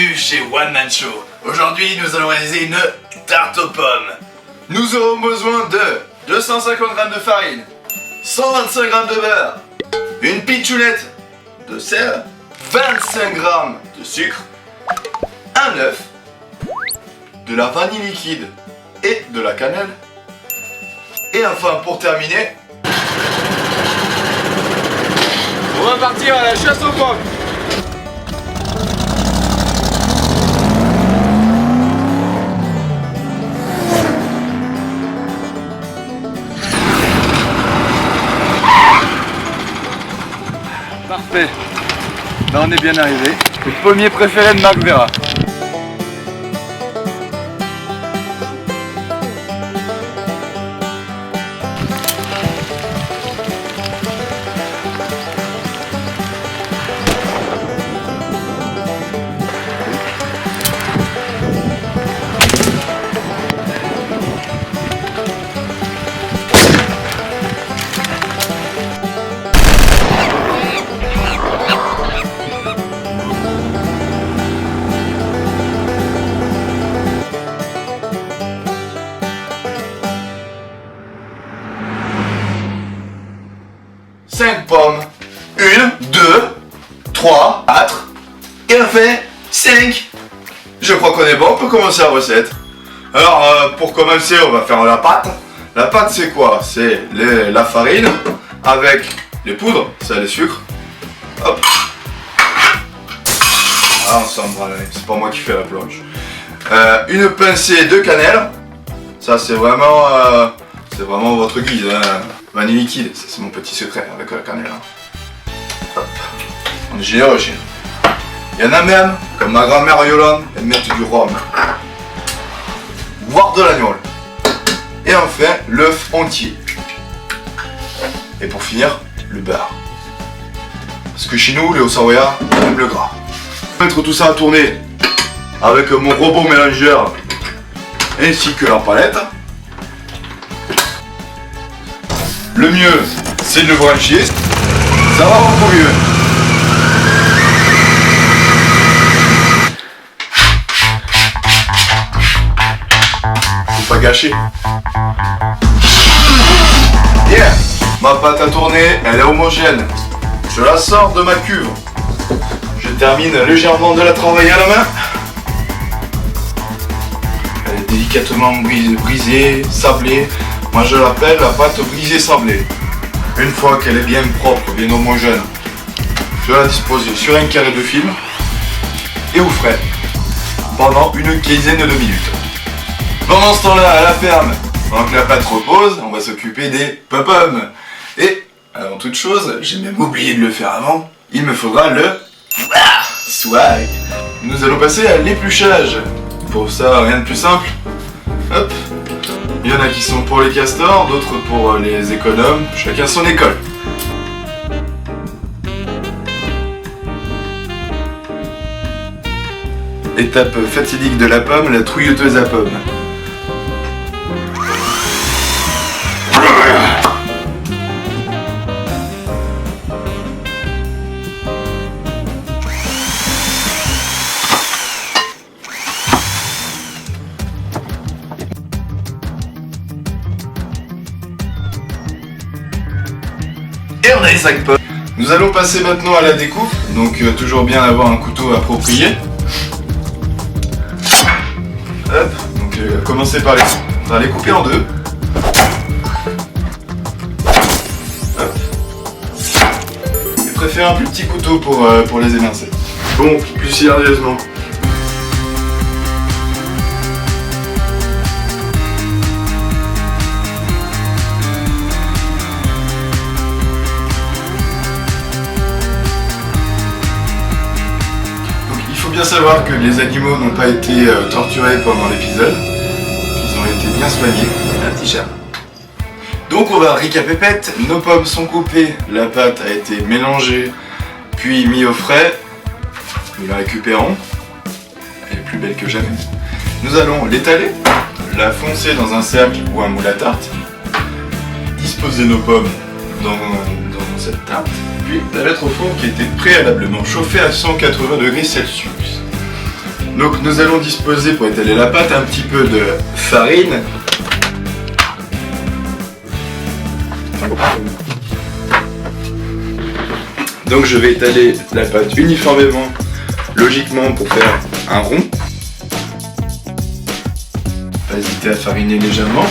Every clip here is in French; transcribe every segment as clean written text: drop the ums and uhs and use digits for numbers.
bienvenue chez One Man Show. Aujourd'hui, nous allons réaliser une tarte aux pommes. Nous aurons besoin de 250 g de farine, 125 g de beurre, une pitchounette de sel, 25 g de sucre, un œuf, de la vanille liquide et de la cannelle. Et enfin, pour terminer, on va partir à la chasse aux pommes. Parfait. Là on est bien arrivé. Le pommier préféré de Marc Vera. Cinq pommes, 1, 2, 3, 4, et enfin 5. Je crois qu'on est bon, on peut commencer la recette. Alors pour commencer, on va faire la pâte. La pâte c'est quoi? C'est la farine avec les poudres, ça les sucres. Hop. Ah, on s'embrasse, c'est pas moi qui fais la plonge. Une pincée de cannelle. Ça c'est vraiment votre guise, hein. Vanille liquide, ça c'est mon petit secret avec la cannelle. Hop. On est généreux chez nous. Il y en a même, comme ma grand-mère Yolande, elles mettent du rhum. Voire de l'agneau. Et enfin, l'œuf entier. Et pour finir, le beurre. Parce que chez nous, les Hauts-Savoyards, on aime le gras. Je vais mettre tout ça à tourner avec mon robot mélangeur ainsi que la palette. Le mieux, c'est de le brancher. Ça va beaucoup mieux. Faut pas gâcher. Yeah. Ma pâte a tourné, elle est homogène. Je la sors de ma cuve. Je termine légèrement de la travailler à la main. Elle est délicatement brisée, sablée. Moi je l'appelle la pâte brisée sablée. Une fois qu'elle est bien propre, bien homogène, je vais la disposer sur un carré de film et au frais pendant une quinzaine de minutes. Pendant ce temps-là, à la ferme, pendant que la pâte repose, on va s'occuper des pommes. Et avant toute chose, j'ai même oublié de le faire avant, il me faudra le swag. Nous allons passer à l'épluchage. Pour ça, rien de plus simple. Hop. Il y en a qui sont pour les castors, d'autres pour les économes, chacun son école. Étape fatidique de la pomme, la trouilleuse à pommes. Et on a les 5 pommes. Nous allons passer maintenant à la découpe, donc toujours bien avoir un couteau approprié. Hop, donc commencer par les couper en deux. Hop. Je préfère un plus petit couteau pour les émincer. Bon, plus sérieusement. Il faut bien savoir que les animaux n'ont pas été torturés pendant l'épisode, qu'ils ont été bien soignés. Un petit chat. Donc on va récapépète, nos pommes sont coupées, la pâte a été mélangée, puis mise au frais. Nous la récupérons, elle est plus belle que jamais. Nous allons l'étaler, la foncer dans un cercle ou un moule à tarte, disposer nos pommes dans cette tarte, puis la mettre au four qui a été préalablement chauffé à 180 degrés Celsius. Donc nous allons disposer pour étaler la pâte un petit peu de farine. Donc je vais étaler la pâte uniformément, logiquement pour faire un rond. Pas hésiter à fariner légèrement.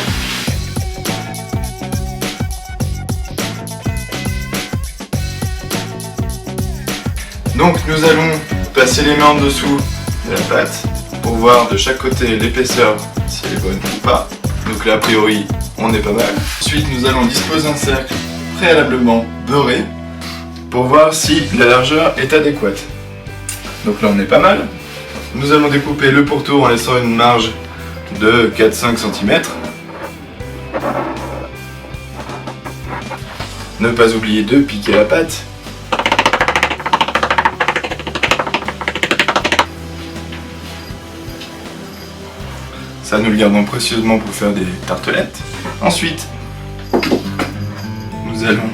Donc nous allons passer les mains en dessous de la pâte pour voir de chaque côté l'épaisseur, si elle est bonne ou pas. Donc là a priori on est pas mal. Ensuite nous allons disposer un cercle préalablement beurré pour voir si la largeur est adéquate. Donc là on est pas mal. Nous allons découper le pourtour en laissant une marge de 4-5 cm. Ne pas oublier de piquer la pâte. Ça nous le gardons précieusement pour faire des tartelettes. Ensuite, nous allons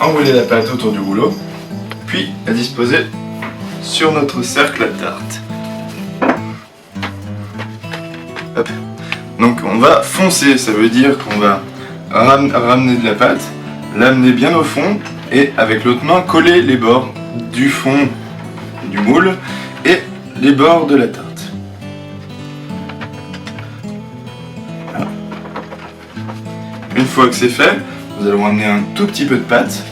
enrouler la pâte autour du rouleau, puis la disposer sur notre cercle à tarte. Hop. Donc on va foncer, ça veut dire qu'on va ramener de la pâte, l'amener bien au fond et avec l'autre main coller les bords du fond du moule et les bords de la tarte. Voilà. Une fois que c'est fait, nous allons amener un tout petit peu de pâte.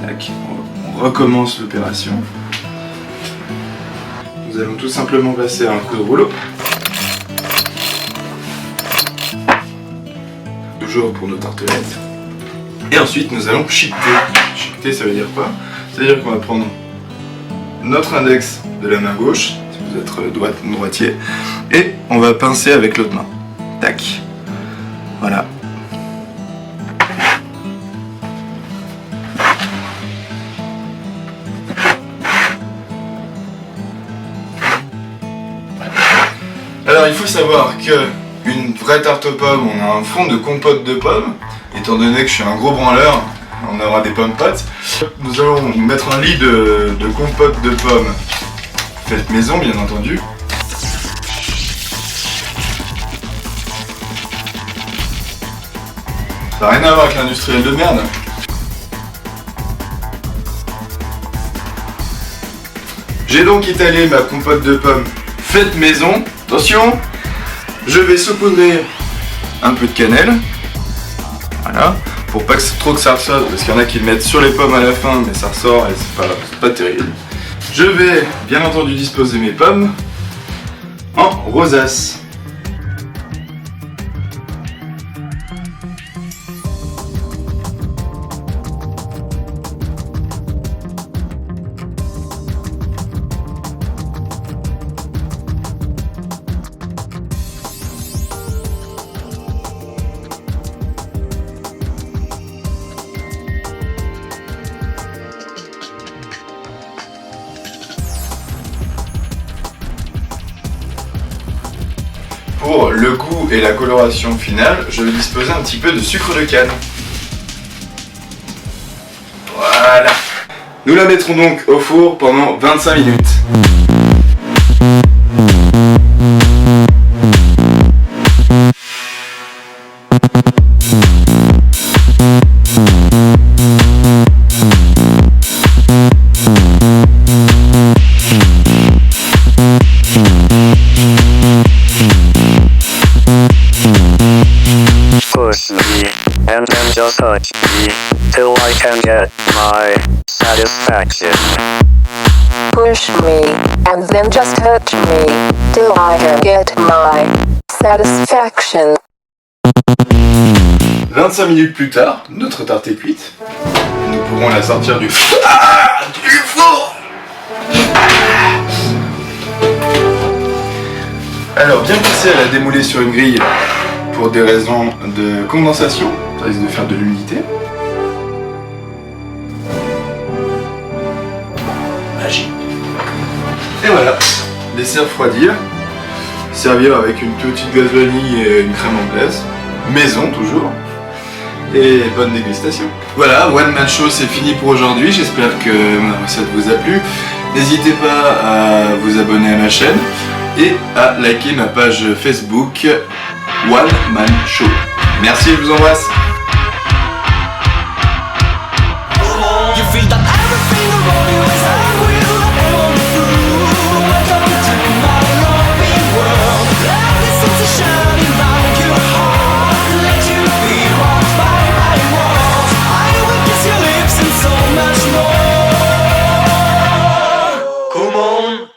Tac, on recommence l'opération. Nous allons tout simplement passer un coup de rouleau. Toujours pour nos tartelettes. Et ensuite nous allons chiqueter. Chiqueter ça veut dire quoi? Ça veut dire qu'on va prendre notre index de la main gauche, si vous êtes droitier, et on va pincer avec l'autre main. Tac. Voilà. Alors il faut savoir que une vraie tarte aux pommes, on a un fond de compote de pommes. Étant donné que je suis un gros branleur, on aura des pommes pâtes. Nous allons mettre un lit de compote de pommes faite maison, bien entendu. Ça n'a rien à voir avec l'industriel de merde. J'ai donc étalé ma compote de pommes faite maison. Attention, je vais saupoudrer un peu de cannelle. Voilà, pour pas trop que ça ressorte, parce qu'il y en a qui le mettent sur les pommes à la fin, mais ça ressort et c'est pas terrible. Je vais bien entendu disposer mes pommes en rosace. Pour le goût et la coloration finale, je vais disposer un petit peu de sucre de canne. Voilà. Nous la mettrons donc au four pendant 25 minutes. Push me, and then just touch me, till I can get my satisfaction. Push me, and then just touch me, till I can get my satisfaction. 25 minutes plus tard, notre tarte est cuite. Nous pourrons la sortir du four. Du four. Alors, bien passé à la démouler sur une grille pour des raisons de condensation, ça risque de faire de l'humidité. Magie. Et voilà, laisser refroidir, servir avec une petite glace vanille et une crème anglaise, maison toujours, et bonne dégustation. Voilà, One Man Show c'est fini pour aujourd'hui, j'espère que ma recette vous a plu. N'hésitez pas à vous abonner à ma chaîne et à liker ma page Facebook One Man Show. Merci, je vous embrasse. You feel that everything around you is unreal and on through. Welcome to my loving world. Let the sun shine around your heart. Let you be rocked by my world. I will kiss your lips and so much more. Come on.